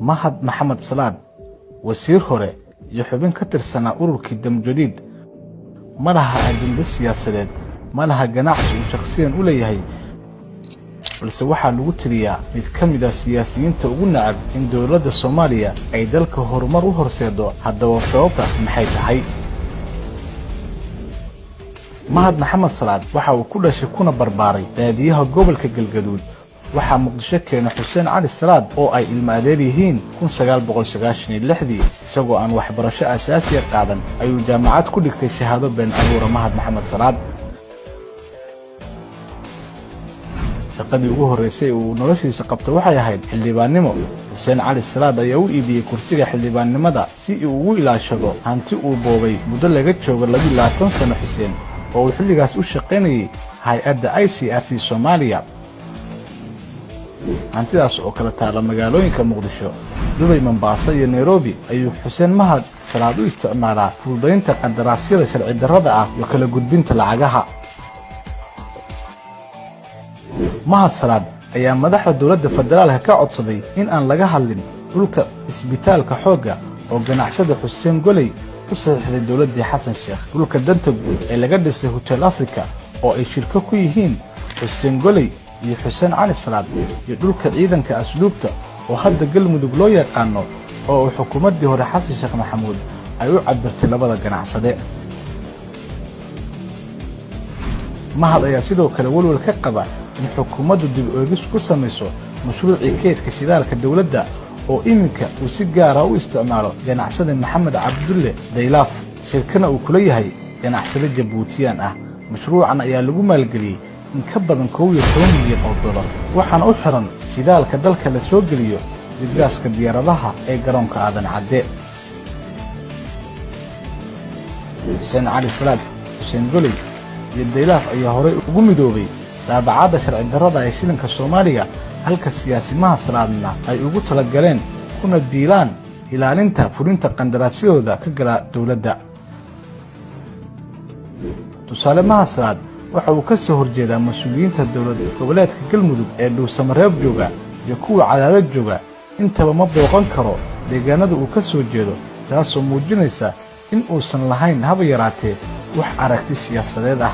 mahad maxamed salaad wasiir hore iyo xubin ka tirsanaa ururkii damjadiid malaha ajenda siyaasadeed malaha ganacsi uu shakhsiyan u leeyahay balse waxaa lagu tiriyaa mid ka mid ah siyaasiyiinta ugu nacab in dowladda Soomaaliya ay dalka horumar u horseedo. haddaba sababta maxay tahay? mahad maxamed salaad waxa uu ku dhashay kuna barbaaray baadiyaha gobolka Galgaduud. waxaa Muqdisho keenay Xuseen Cali Salaad oo ay ilma adeer yihiin 1996 isagoo aan waxbarasho asaasi ah qaadan ayuu jaamacad ku dhigtay shahaado been abuur. mahad maxamed salaad shaqadii ugu horeysay uu noloshiisa qabtay waxay ahayd xildhibaannimo. Xuseen Cali Salaad ayaa u iibiyay kursiga xildhibaannimada si uu ugu ilaashado hanti uu boobay muddo laga joogo 22 sano. Xuseen oo uu xilligaas u shaqaynayay hay'adda ICRC Soomaaliya. hantidaas oo kala taala magaalooyinka Muqdisho, Dubai, Mombasa iyo Nairobi ayuu Xuseen Mahad Salaad u isticmaalaa fududaynta qandaraasyada sharci darrada ah iyo kala gudbinta lacagaha. mahad Salaad ayaa madaxda dowladda federaalka ka codsaday in aan laga hadlin dhulka isbitaalka xoogga oo ganacsada Xuseen Goley u saxiixday dowladda Xasan Sheekh. dhulka danta guud ee laga dhisay Hotel Africa oo ay shirko ku yihiin Xuseen Goley iyo Xuseen Cali Salaad, iyo dhulka ciidanka asluubta oo hadda Galmudug loo yaqaano oo xukuumaddii hore Xasan Sheekh Maxamuud ay u cabirtay labada ganacsade. mahad ayaa sidoo kale walwal ka qaba in xukuumaddu dib u eegis ku samayso mashruucii keedka shidaalka dowladda oo iminka uu si gaar ah u isticmaalo ganacsade Maxamed Cabdulle Daylaaf, shirkana uu kula yahay ganacsade Jabuutiyaan ah. mashruucan ayaa lagu maalgeliyey in ka badan 12 milyan oo dollar, waxaana u xiran shidaalka dalka la soo geliyo gaaska diyaaradaha ee garoonka Aadan Cadde. Xuseen Cali Salaad, Xuseen Goley iyo Daylaaf ayaa horey ugu midoobay daabacada sharci darrada ee shilinka Soomaaliya, halka siyaasimaha Salaadna ay ugu talagaleen kuna biilaan ilaalinta fulinta qandaraasyadooda ka gala dowladda. tusaale mahad Salaad waxa uu ka soo horjeedaa mas'uuliyiinta dowladda goboleedka Galmudug ee Dhuusamareeb jooga iyo kuwa Cadaadad jooga intaba ma booqan karo deegaanada uu ka soo jeedo, taasoo muujinaysa in uusan lahayn haba yaraatee wax aragti siyaasadeed ah.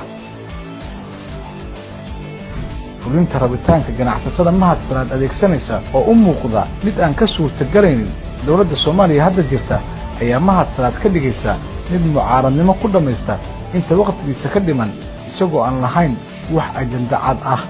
fulinta rabitaanka ganacsatada mahad Salaad adeegsanaysa oo u muuqda mid aan ka suurtagelaynin dowladda Soomaaliya hadda jirta ayaa mahad Salaad ka dhigaysa mid mucaaradnimo ku dhamaysta inta waqtigiisa ka dhiman isagoo aan lahayn wax ajenda cad ah.